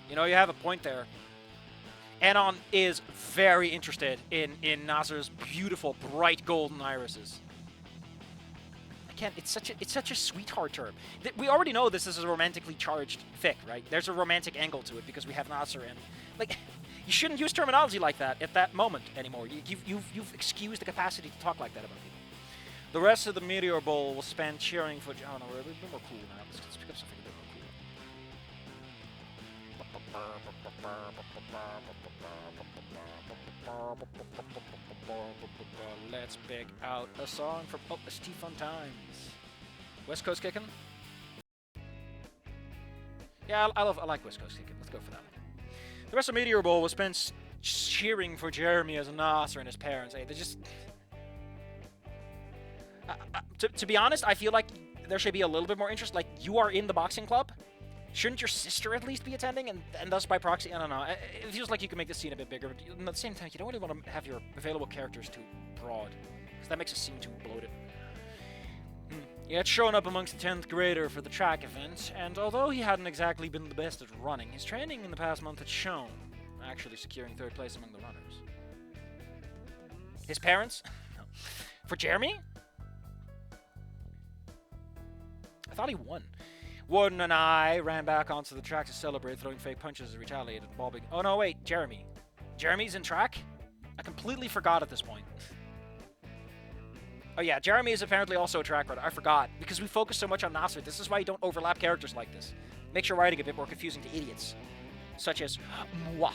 You know, you have a point there. Anon is very interested in Naser's beautiful, bright golden irises. Again, it's such a sweetheart term. We already know this is a romantically charged fic, right? There's a romantic angle to it because we have Naser and like you shouldn't use terminology like that at that moment anymore. You've excused the capacity to talk like that about people. The rest of the Meteor Bowl will spend cheering for. Oh no, we're a bit more cool now. Let's pick up something a bit more cool. Let's pick out a song from ST Fun Times. West Coast kicking. Yeah, I like West Coast kicking. Let's go for that one. The rest of Meteor Bowl will spend cheering for Jeremy as a Naser and his parents. Hey, they just. To be honest, I feel like there should be a little bit more interest. Like, you are in the boxing club. Shouldn't your sister at least be attending? And thus, by proxy, I don't know. It feels like you can make the scene a bit bigger. But at the same time, you don't really want to have your available characters too broad. Because that makes a scene too bloated. He had shown up amongst the 10th grader for the track event. And although he hadn't exactly been the best at running, his training in the past month had shown. Actually securing 3rd place among the runners. His parents? For Jeremy? I thought he won. Warden and I ran back onto the track to celebrate, throwing fake punches as retaliated. Bobbing. Oh no, wait, Jeremy. Jeremy's in track? I completely forgot at this point. Oh yeah, Jeremy is apparently also a track runner. I forgot, because we focus so much on Naser. This is why you don't overlap characters like this. Makes your writing a bit more confusing to idiots. Such as moi.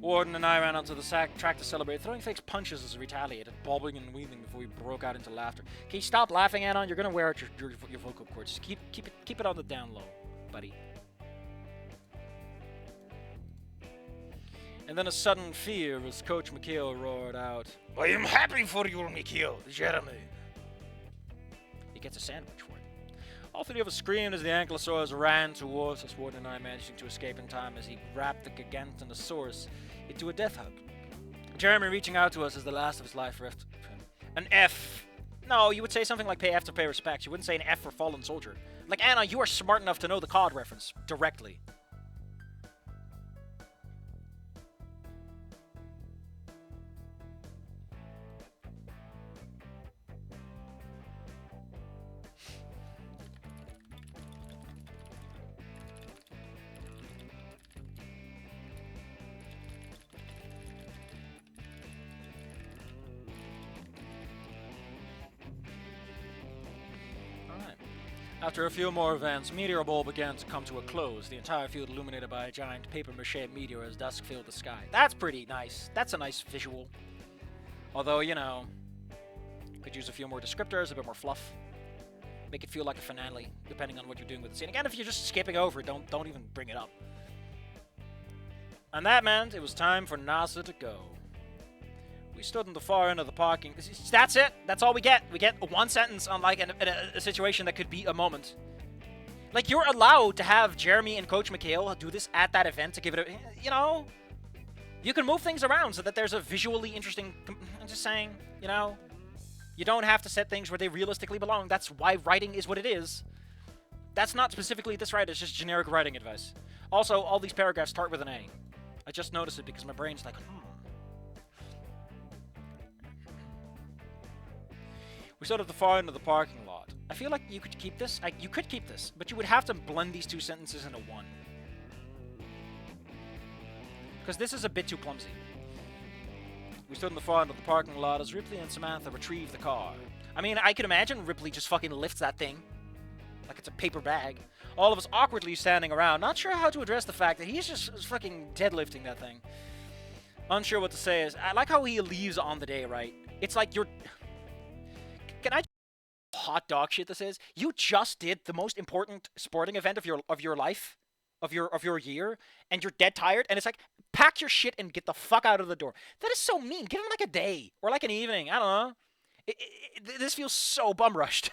Warden and I ran onto the track to celebrate, throwing fake punches as we retaliated, bobbing and weaving before we broke out into laughter. Can you stop laughing, Anon? You're gonna wear out your vocal cords. Just keep it on the down low, buddy. And then a sudden fear as Coach Mikhail roared out, "I am happy for you, Mikhail, Jeremy." He gets a sandwich for it. All three of us screamed as the ankylosaurus ran towards us, Warden and I managing to escape in time as he wrapped the Gigantanosaurus into a death hug. Jeremy reaching out to us as the last of his life left him. An F. No, you would say something like pay F to pay respect. You wouldn't say an F for fallen soldier. Like, Anna, you are smart enough to know the COD reference directly. After a few more events, Meteor Bowl began to come to a close, the entire field illuminated by a giant papier-mâché meteor as dusk filled the sky. That's pretty nice. That's a nice visual. Although, you know, could use a few more descriptors, a bit more fluff. Make it feel like a finale, depending on what you're doing with the scene. Again, if you're just skipping over it, don't even bring it up. And that meant it was time for Naser to go. We stood in the far end of the parking. That's it. That's all we get. We get one sentence on like a situation that could be a moment. Like, you're allowed to have Jeremy and Coach Mikhail do this at that event to give it a, you know, you can move things around so that there's a visually interesting. I'm just saying, you know, you don't have to set things where they realistically belong. That's why writing is what it is. That's not specifically this writer. It's just generic writing advice. Also, all these paragraphs start with an A. I just noticed it because my brain's like, We stood at the far end of the parking lot. I feel like you could keep this. You could keep this, but you would have to blend these two sentences into one. Because this is a bit too clumsy. We stood in the far end of the parking lot as Ripley and Samantha retrieved the car. I mean, I can imagine Ripley just fucking lifts that thing. Like it's a paper bag. All of us awkwardly standing around, not sure how to address the fact that he's just fucking deadlifting that thing. Unsure what to say is, I like how he leaves on the day, right? It's like you're... Can I hot dog shit this is? You just did the most important sporting event of your life, of your year, and you're dead tired, and it's like, pack your shit and get the fuck out of the door. That is so mean. Give him like a day or like an evening. I don't know. This feels so bum rushed.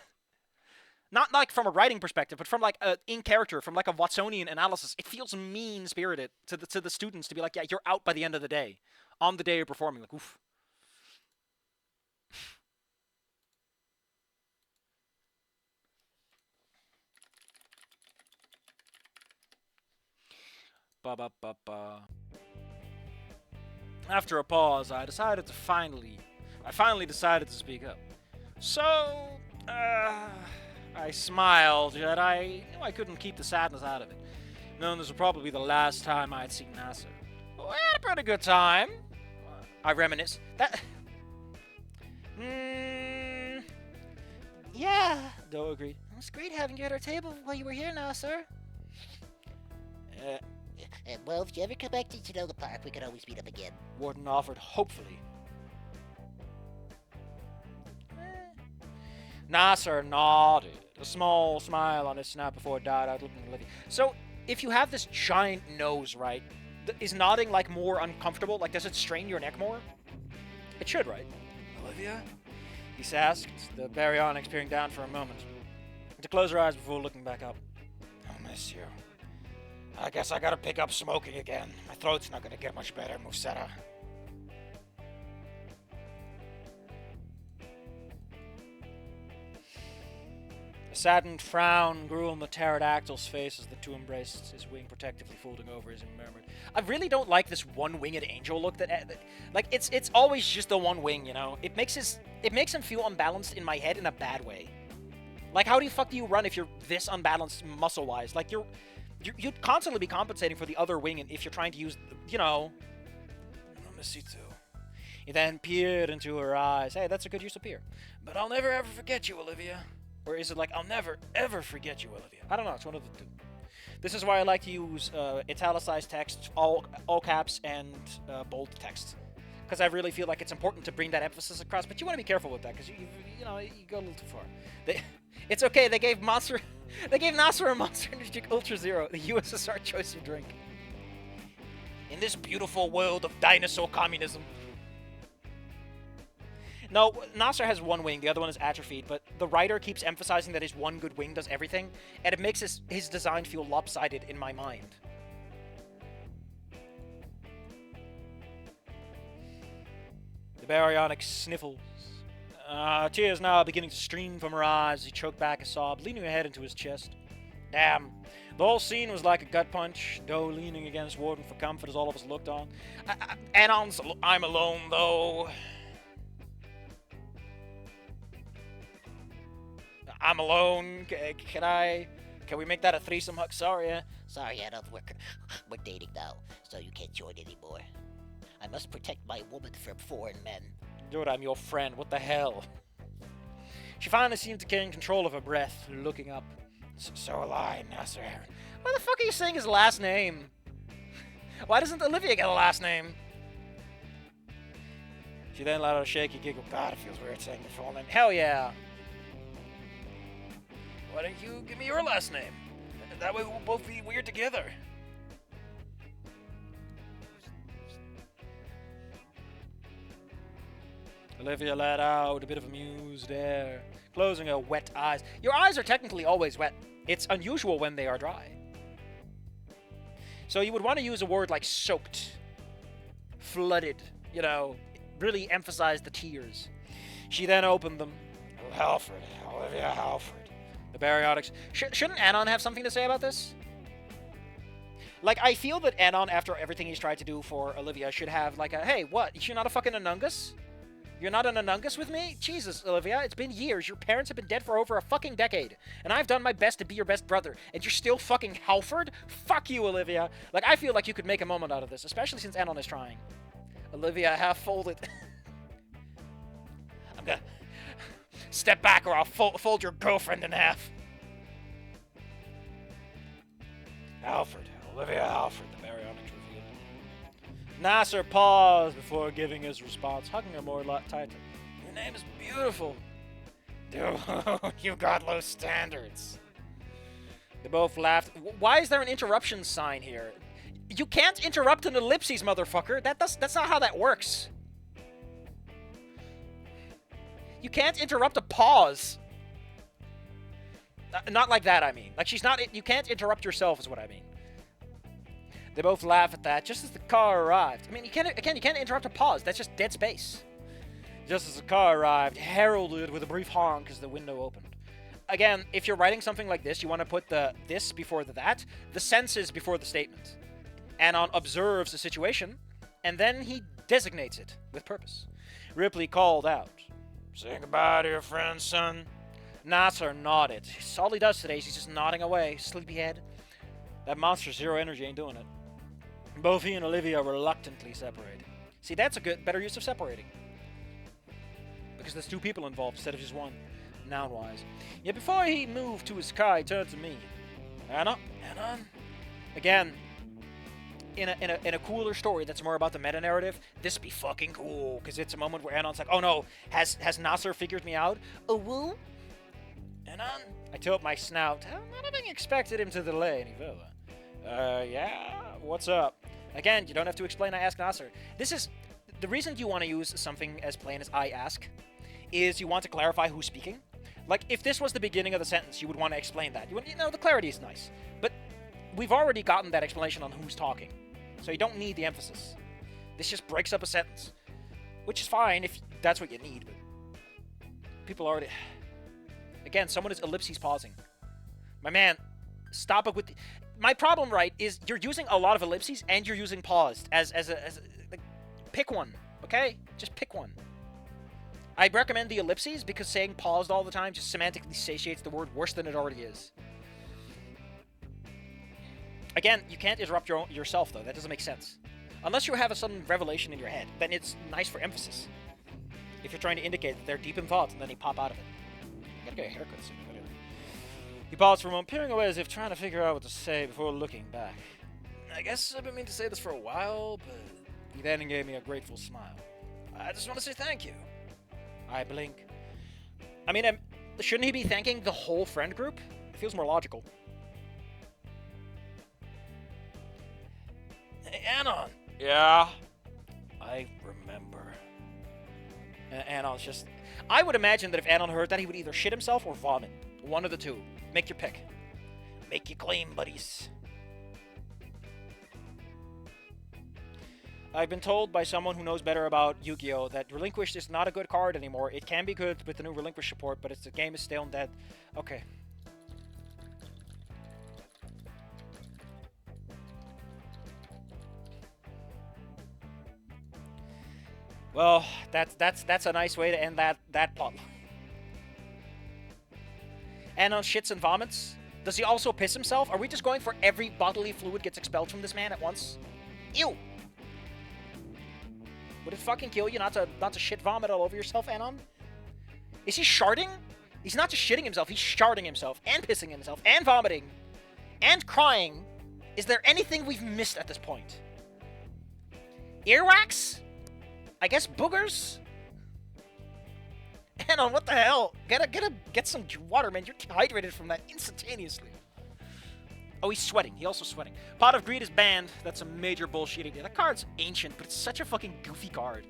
Not like from a writing perspective, but from like a in character, from like a Watsonian analysis. It feels mean spirited to the students to be like, yeah, you're out by the end of the day, on the day you're performing. Like, oof. Ba ba ba ba. After a pause, I finally decided to speak up. So, I smiled, yet I knew I couldn't keep the sadness out of it, knowing this would probably be the last time I'd seen Naser. We had a pretty good time. I reminisce. Yeah, Doe agreed. It was great having you at our table while you were here now, sir. Well, if you ever come back to Genoa Park, we can always meet up again. Warden offered hopefully. Naser nodded, a small smile on his snap before it died out, looking at Olivia. So, if you have this giant nose, right, is nodding, like, more uncomfortable? Like, does it strain your neck more? It should, right? Olivia? He asked, the baryonyx peering down for a moment, to close her eyes before looking back up. I'll miss you. I guess I gotta pick up smoking again. My throat's not gonna get much better, Musetta. A saddened frown grew on the pterodactyl's face as the two embraced, his wing protectively folding over as he murmured. I really don't like this one-winged angel look like, it's always just the one wing, you know? It makes him feel unbalanced in my head in a bad way. Like, how the fuck do you run if you're this unbalanced muscle-wise? Like, you'd constantly be compensating for the other wing if you're trying to use, you know... I miss you too. He then peered into her eyes. Hey, that's a good use of peer. But I'll never ever forget you, Olivia. Or is it like, I'll never ever forget you, Olivia? I don't know, it's one of the two. This is why I like to use italicized text, all caps, and bold text. Because I really feel like it's important to bring that emphasis across, but you want to be careful with that, because you know, you go a little too far. It's okay, they gave Naser a Monster Energy Ultra Zero, the USSR choice of drink. In this beautiful world of dinosaur communism. No, Naser has one wing, the other one is atrophied, but the writer keeps emphasizing that his one good wing does everything, and it makes his design feel lopsided in my mind. The baryonyx sniffles. Tears now beginning to stream from her eyes as he choked back a sob, leaning her head into his chest. Damn. The whole scene was like a gut punch, Doe leaning against Warden for comfort as all of us looked on. Anon's I'm alone, though. I'm alone. Can we make that a threesome hug? Sorry. Sorry, Anna, we're dating now, so you can't join anymore. I must protect my woman from foreign men. Dude, I'm your friend. What the hell? She finally seemed to gain control of her breath, looking up. So will I, Naser. Why the fuck are you saying his last name? Why doesn't Olivia get a last name? She then let out a shaky giggle. God, it feels weird saying the full name. Hell yeah. Why don't you give me your last name? That way we'll both be weird together. Olivia let out a bit of amused air, closing her wet eyes. Your eyes are technically always wet. It's unusual when they are dry. So you would want to use a word like soaked, flooded, you know, really emphasize the tears. She then opened them. Halford, Olivia Halford. The baryonyx. Shouldn't Anon have something to say about this? Like, I feel that Anon, after everything he's tried to do for Olivia, should have like a, hey, what? You're not a fucking Anungus? You're not an Anungus with me? Jesus, Olivia, it's been years. Your parents have been dead for over a fucking decade. And I've done my best to be your best brother. And you're still fucking Halford? Fuck you, Olivia. Like, I feel like you could make a moment out of this, especially since Anon is trying. Olivia half folded. I'm gonna step back or I'll fold your girlfriend in half. Halford. Olivia Halford, the baryonyx revealed. Naser paused before giving his response, hugging her more tightly. Your name is beautiful. Dude, you've got low standards. They both laughed. Why is there an interruption sign here? You can't interrupt an ellipses, motherfucker. That's not how that works. You can't interrupt a pause. Not like that, I mean. Like, she's not... You can't interrupt yourself, is what I mean. They both laugh at that just as the car arrived. I mean, you can't interrupt a pause. That's just dead space. Just as the car arrived, heralded with a brief honk as the window opened. Again, if you're writing something like this, you want to put the this before the that, the senses before the statement. Anon observes the situation, and then he designates it with purpose. Ripley called out, "Say goodbye to your friend, son." Naser nodded. All he does today is he's just nodding away, sleepyhead. That monster Zero Energy ain't doing it. Both he and Olivia reluctantly separated. See, that's a better use of separating. Because there's two people involved instead of just one, noun-wise. Yet before he moved to his car, he turned to me. Anon? Again, in a cooler story that's more about the meta-narrative, this would be fucking cool. Because it's a moment where Anon's like, oh no, has Naser figured me out? Oh, woo? Anon? I tilt my snout. Not having expected him to delay any further. Yeah? What's up? Again, you don't have to explain, I ask Naser. This is... The reason you want to use something as plain as I ask is you want to clarify who's speaking. Like, if this was the beginning of the sentence, you would want to explain that. The clarity is nice. But we've already gotten that explanation on who's talking. So you don't need the emphasis. This just breaks up a sentence. Which is fine if that's what you need, but... People already... Again, someone is ellipses pausing. My man, stop it with... My problem, right, is you're using a lot of ellipses and you're using paused as like, pick one, okay? Just pick one. I recommend the ellipses because saying paused all the time just semantically satiates the word worse than it already is. Again, you can't interrupt yourself, though. That doesn't make sense. Unless you have a sudden revelation in your head, then it's nice for emphasis. If you're trying to indicate that they're deep in thought and then they pop out of it. I gotta get a haircut soon. He paused for a moment, peering away as if trying to figure out what to say before looking back. I guess I've been meaning to say this for a while, but... He then gave me a grateful smile. I just want to say thank you. I blink. I mean, shouldn't he be thanking the whole friend group? It feels more logical. Hey, Anon. Yeah? I remember. Anon's just... I would imagine that if Anon heard that, he would either shit himself or vomit. One of the two. Make your pick. Make your claim, buddies. I've been told by someone who knows better about Yu-Gi-Oh! That Relinquished is not a good card anymore. It can be good with the new Relinquish support, but the game is stale and dead. Okay. Well, that's a nice way to end that plot. And on shits and vomits? Does he also piss himself? Are we just going for every bodily fluid gets expelled from this man at once? Ew! Would it fucking kill you not to shit vomit all over yourself, Anon? Is he sharding? He's not just shitting himself, he's sharding himself, and pissing himself, and vomiting, and crying. Is there anything we've missed at this point? Earwax? I guess boogers? Anon, what the hell? Get some water, man. You're dehydrated from that instantaneously. Oh, he's sweating. He's also sweating. Pot of Greed is banned. That's some major bullshit idea. That card's ancient, but it's such a fucking goofy card.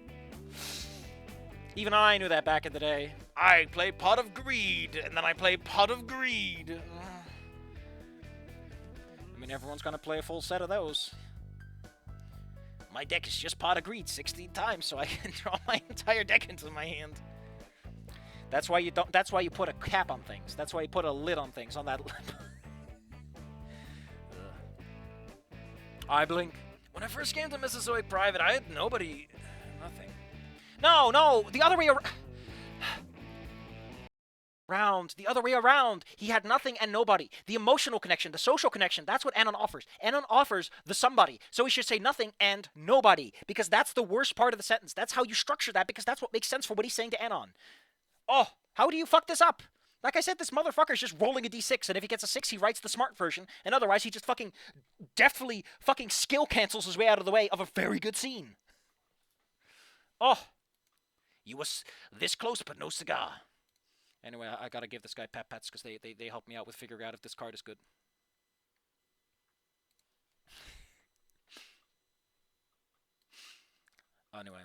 Even I knew that back in the day. I play Pot of Greed, and then I play Pot of Greed. I mean, everyone's gonna play a full set of those. My deck is just Pot of Greed 16 times, so I can draw my entire deck into my hand. That's why you don't. That's why you put a cap on things. That's why you put a lid on things. On that lip. I blink. When I first came to Mesozoic Private, I had nobody... Nothing. No! The other way around. The other way around. He had nothing and nobody. The emotional connection, the social connection, that's what Anon offers. Anon offers the somebody. So he should say nothing and nobody. Because that's the worst part of the sentence. That's how you structure that, because that's what makes sense for what he's saying to Anon. Oh, how do you fuck this up? Like I said, this motherfucker's just rolling a d6, and if he gets a 6, he writes the smart version, and otherwise he just fucking deftly fucking skill cancels his way out of the way of a very good scene. Oh. You was this close, but no cigar. Anyway, I gotta give this guy pets because they help me out with figuring out if this card is good. Anyway.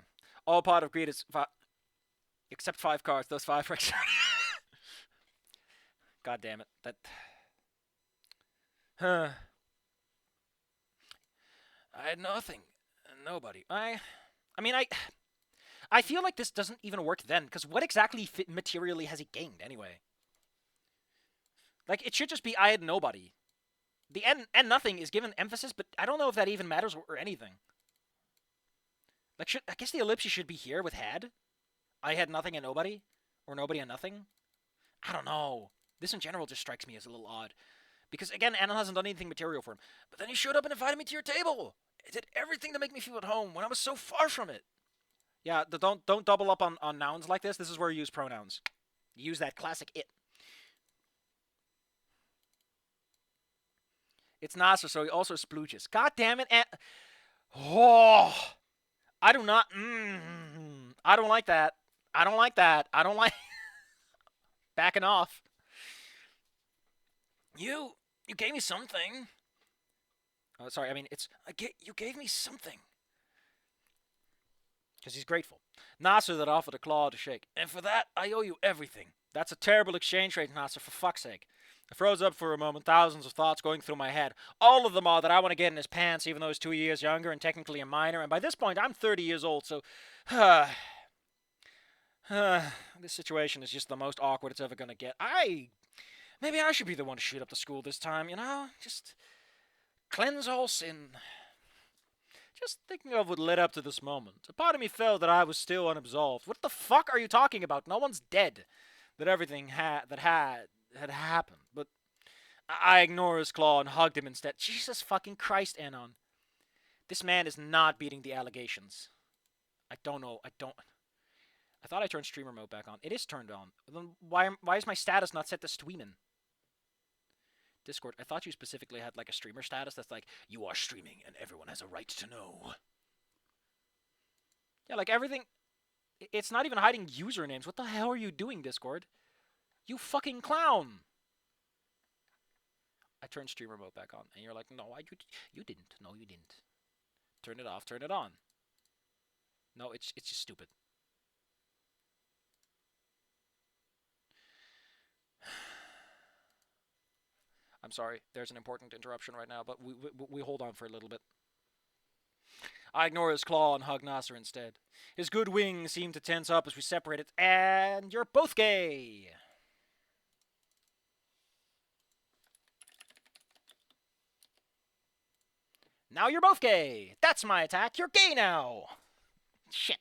All Pot of Greed is... Except 5 cards. Those 5 are... God damn it. That... Huh. I had nothing. Nobody. I mean, I feel like this doesn't even work then, because what exactly materially has he gained, anyway? Like, it should just be I had nobody. The and nothing is given emphasis, but I don't know if that even matters or anything. Like, I guess the ellipses should be here with had. I had nothing and nobody, or nobody and nothing. I don't know. This in general just strikes me as a little odd. Because, again, Anon hasn't done anything material for him. But then he showed up and invited me to your table. It did everything to make me feel at home when I was so far from it. Yeah, don't double up on nouns like this. This is where you use pronouns. You use that classic it. It's Naser, so he also splooches. God damn it. Oh, I do not. I don't like that. I don't like that. I don't like. Backing off. You gave me something. Oh, sorry. I mean, you gave me something. Because he's grateful. Naser that offered a claw to shake. And for that, I owe you everything. That's a terrible exchange rate, Naser, for fuck's sake. I froze up for a moment, thousands of thoughts going through my head. All of them are that I want to get in his pants, even though he's 2 years younger and technically a minor. And by this point, I'm 30 years old, so... this situation is just the most awkward it's ever going to get. Maybe I should be the one to shoot up the school this time, you know? Just cleanse all sin. Just thinking of what led up to this moment. A part of me felt that I was still unabsolved. What the fuck are you talking about? No one's dead. That everything had happened. But I ignored his claw and hugged him instead. Jesus fucking Christ, Anon. This man is not beating the allegations. I don't know. I thought I turned streamer mode back on. It is turned on. Then why is my status not set to streaming? Discord, I thought you specifically had like a streamer status that's like, you are streaming and everyone has a right to know. Yeah, like everything, it's not even hiding usernames. What the hell are you doing, Discord? You fucking clown. I turned streamer mode back on and you're like, no, you didn't. No, you didn't. Turn it off, turn it on. No, it's just stupid. I'm sorry, there's an important interruption right now, but we hold on for a little bit. I ignore his claw and hug Naser instead. His good wings seem to tense up as we separated, and you're both gay! Now you're both gay! That's my attack, you're gay now! Shit.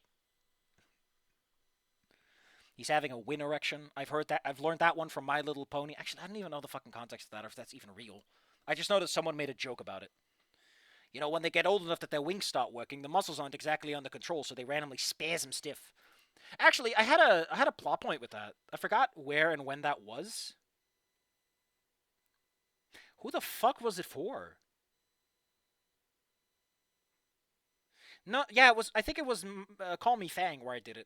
He's having a win erection. I've heard that. I've learned that one from My Little Pony. Actually, I don't even know the fucking context of that, or if that's even real. I just noticed someone made a joke about it. You know, when they get old enough that their wings start working, the muscles aren't exactly under control, so they randomly spasm stiff. Actually, I had a plot point with that. I forgot where and when that was. Who the fuck was it for? No, yeah, it was. I think it was Call Me Fang where I did it.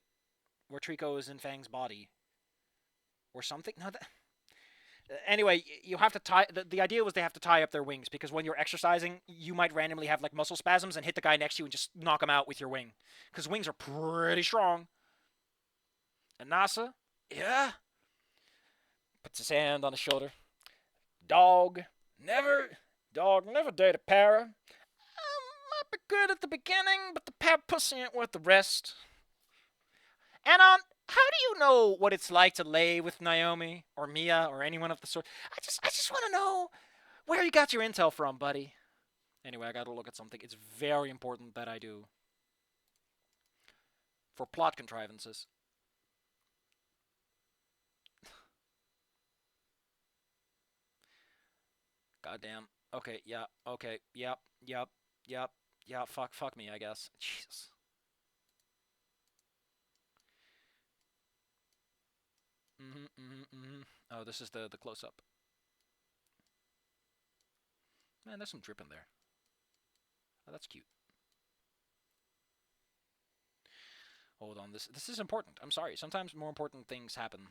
Where Trico is in Fang's body. Or something? No, anyway, you have to tie... The idea was they have to tie up their wings, because when you're exercising, you might randomly have, like, muscle spasms and hit the guy next to you and just knock him out with your wing. Because wings are pretty strong. And Naser? Yeah? Puts his hand on his shoulder. Dog never date a para. Might be good at the beginning, but the para pussy ain't worth the rest. Anon, how do you know what it's like to lay with Naomi or Mia or anyone of the sort? I just want to know where you got your intel from, buddy. Anyway, I got to look at something. It's very important that I do. For plot contrivances. Goddamn. Okay, yeah, okay, yep. Fuck me, I guess. Jesus. Oh, this is the close-up. Man, there's some drip in there. Oh, that's cute. Hold on, this is important. I'm sorry. Sometimes more important things happen.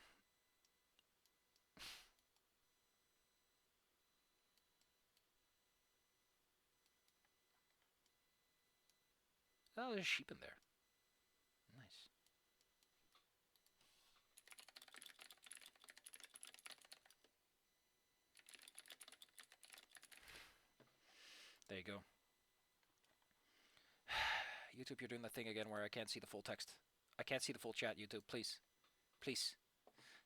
Oh, there's sheep in there. Nice. There you go. YouTube, you're doing that thing again where I can't see the full text. I can't see the full chat, YouTube. Please. Please.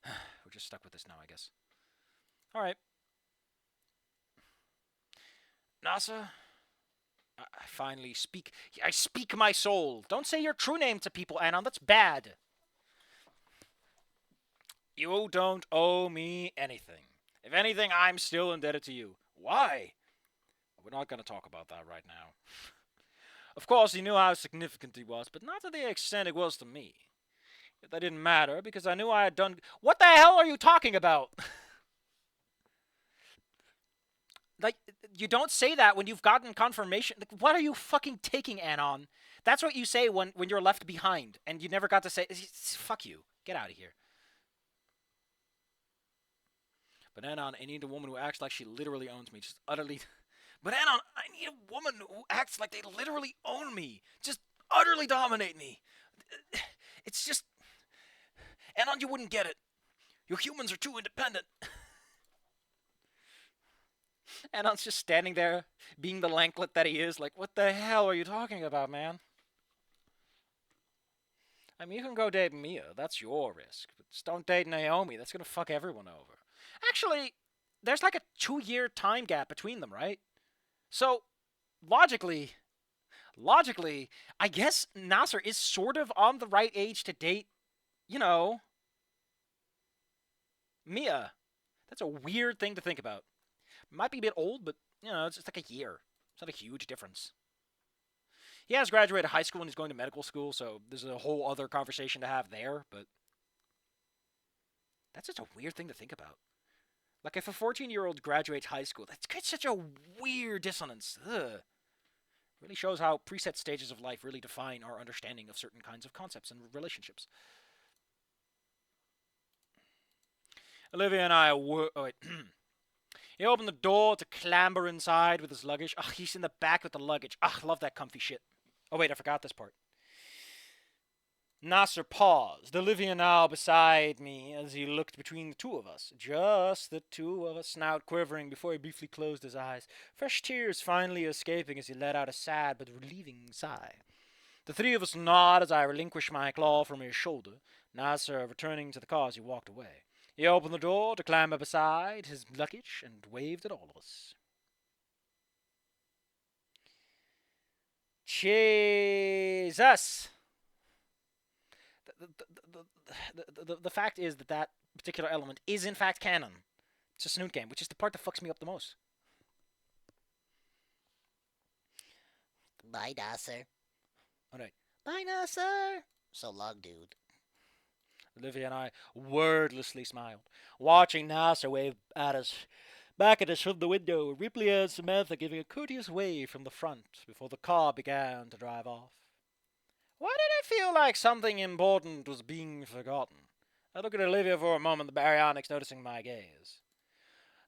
We're just stuck with this now, I guess. Alright. Naser, I finally speak. I speak my soul. Don't say your true name to people, Anon. That's bad. You don't owe me anything. If anything, I'm still indebted to you. Why? We're not going to talk about that right now. Of course, he knew how significant he was, but not to the extent it was to me. Yet that didn't matter, because I knew I had done... What the hell are you talking about? Like, you don't say that when you've gotten confirmation. Like, what are you fucking taking, Anon? That's what you say when you're left behind, and you never got to say... Fuck you. Get out of here. But Anon, I need a woman who acts like she literally owns me. Just utterly... But Anon, I need a woman who acts like they literally own me. Just utterly dominate me. It's just... Anon, you wouldn't get it. Your humans are too independent. Anon's just standing there, being the lanklet that he is, like, what the hell are you talking about, man? I mean, you can go date Mia. That's your risk. But just don't date Naomi. That's gonna fuck everyone over. Actually, there's like a 2-year time gap between them, right? So, logically, I guess Naser is sort of on the right age to date, you know, Mia. That's a weird thing to think about. Might be a bit old, but, you know, it's just like a year. It's not a huge difference. He has graduated high school and he's going to medical school, so there's a whole other conversation to have there, but that's just a weird thing to think about. Like, if a 14-year-old graduates high school, that's such a weird dissonance. Ugh. Really shows how preset stages of life really define our understanding of certain kinds of concepts and relationships. Olivia and I were... Oh, wait. He opened the door to clamber inside with his luggage. Ugh, he's in the back with the luggage. Ugh, love that comfy shit. Oh, wait, I forgot this part. Naser paused, Olivia now beside me as he looked between the two of us. Just the two of us, snout quivering before he briefly closed his eyes, fresh tears finally escaping as he let out a sad but relieving sigh. The three of us nod as I relinquish my claw from his shoulder, Naser returning to the car as he walked away. He opened the door to clamber beside his luggage and waved at all of us. Jesus! The fact is that particular element is in fact canon. It's a Snoot game, which is the part that fucks me up the most. Bye, Naser. Alright. Bye, Naser. So long, dude. Olivia and I wordlessly smiled, watching Naser wave at us, back at us from the window, Ripley and Samantha giving a courteous wave from the front before the car began to drive off. Why did I feel like something important was being forgotten? I looked at Olivia for a moment, the baryonyx noticing my gaze.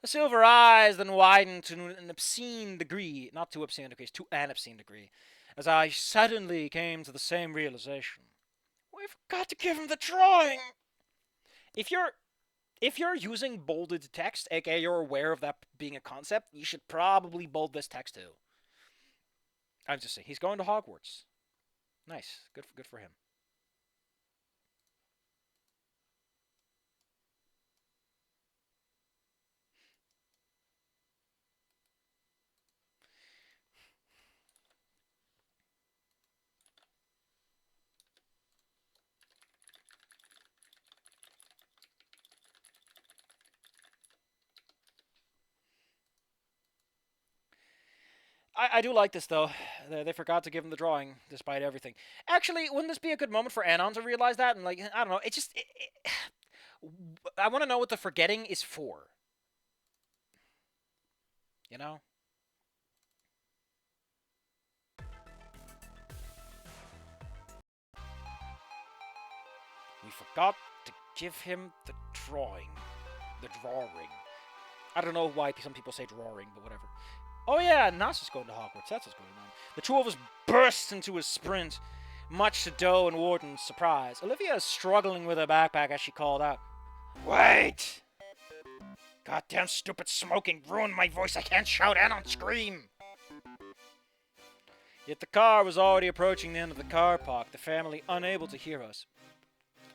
The silver eyes then widened to an obscene degree, not to obscene degrees, to an obscene degree, as I suddenly came to the same realization. We forgot to give him the drawing! If you're using bolded text, aka you're aware of that being a concept, you should probably bold this text too. I'm just saying, he's going to Hogwarts. Nice. Good for him. I do like this, though. They forgot to give him the drawing, despite everything. Actually, wouldn't this be a good moment for Anon to realize that? And, like, I don't know. I want to know what the forgetting is for. You know? We forgot to give him the drawing. The drawing. I don't know why some people say drawing, but whatever. Oh yeah, Naser's going to Hogwarts. That's what's going on. The two of us burst into a sprint, much to Doe and Warden's surprise. Olivia is struggling with her backpack as she called out, "Wait! Goddamn stupid smoking ruined my voice. I can't shout and on scream." Yet the car was already approaching the end of the car park, the family unable to hear us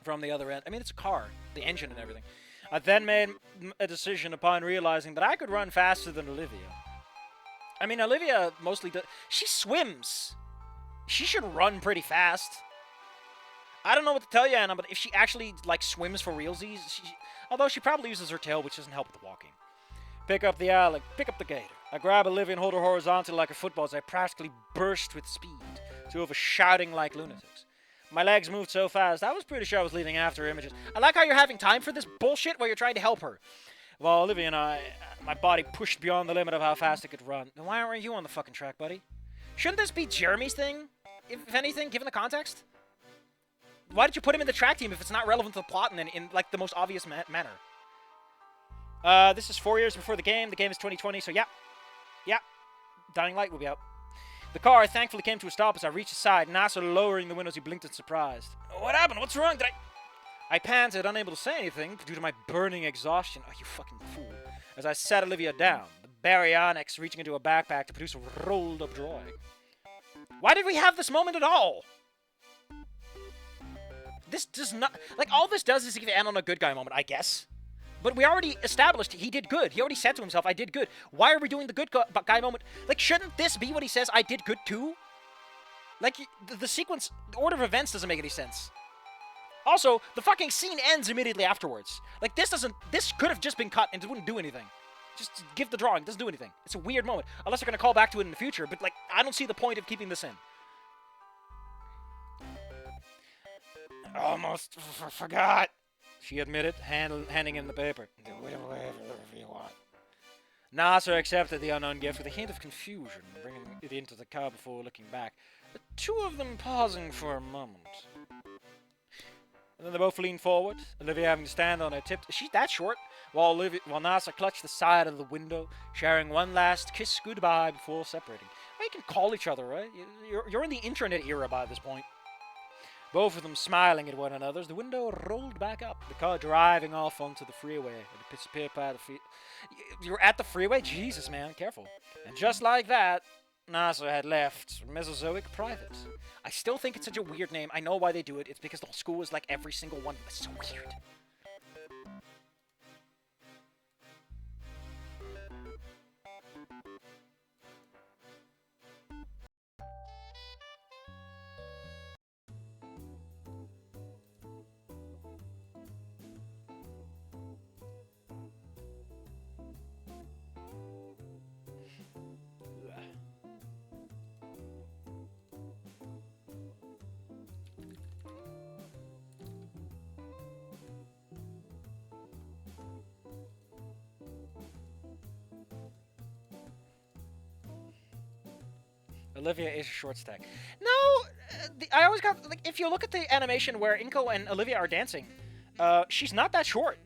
from the other end. I mean, it's a car, the engine and everything. I then made a decision upon realizing that I could run faster than Olivia. I mean, Olivia mostly does. She swims. She should run pretty fast. I don't know what to tell you, Anna, but if she actually, like, swims for realsies, although she probably uses her tail, which doesn't help with the walking. Pick up the pick up the gator. I grab Olivia and hold her horizontally like a football as I practically burst with speed, two of us shouting like lunatics. My legs moved so fast, I was pretty sure I was leaving after her images. I like how you're having time for this bullshit while you're trying to help her. While Olivia and I, my body pushed beyond the limit of how fast it could run. Then why aren't you on the fucking track, buddy? Shouldn't this be Jeremy's thing, if anything, given the context? Why did you put him in the track team if it's not relevant to the plot in like, the most obvious manner? This is 4 years before the game. The game is 2020, so yeah. Yeah. Dying Light will be out. The car thankfully came to a stop as I reached the side. Naser lowering the windows, he blinked in surprise. What happened? What's wrong? I panted, unable to say anything due to my burning exhaustion. Oh, you fucking fool. As I sat Olivia down, the baryonyx reaching into a backpack to produce a rolled-up drawing. Why did we have this moment at all? This does not... Like, all this does is give Anon a good guy moment, I guess. But we already established he did good. He already said to himself, I did good. Why are we doing the good guy moment? Like, shouldn't this be what he says, I did good too? Like, the sequence, the order of events doesn't make any sense. Also, the fucking scene ends immediately afterwards. Like, this could have just been cut and it wouldn't do anything. Just give the drawing, it doesn't do anything. It's a weird moment. Unless they're gonna call back to it in the future, but, like, I don't see the point of keeping this in. Almost forgot, she admitted, handing him the paper. Do whatever you want. Naser accepted the unknown gift with a hint of confusion, bringing it into the car before looking back. The two of them pausing for a moment. And then they both leaned forward, Olivia having to stand on her tip. She's that short, while Naser clutched the side of the window, sharing one last kiss goodbye before separating. Well, you can call each other, right? You're in the internet era by this point. Both of them smiling at one another as the window rolled back up, the car driving off onto the freeway. You're at the freeway? Jesus, man, careful. And just like that, Naser had left Mesozoic Private. I still think it's such a weird name. I know why they do it. It's because the whole school is like every single one. It's so weird. Olivia is a short stack. No, I always got, like, if you look at the animation where Inko and Olivia are dancing, she's not that short.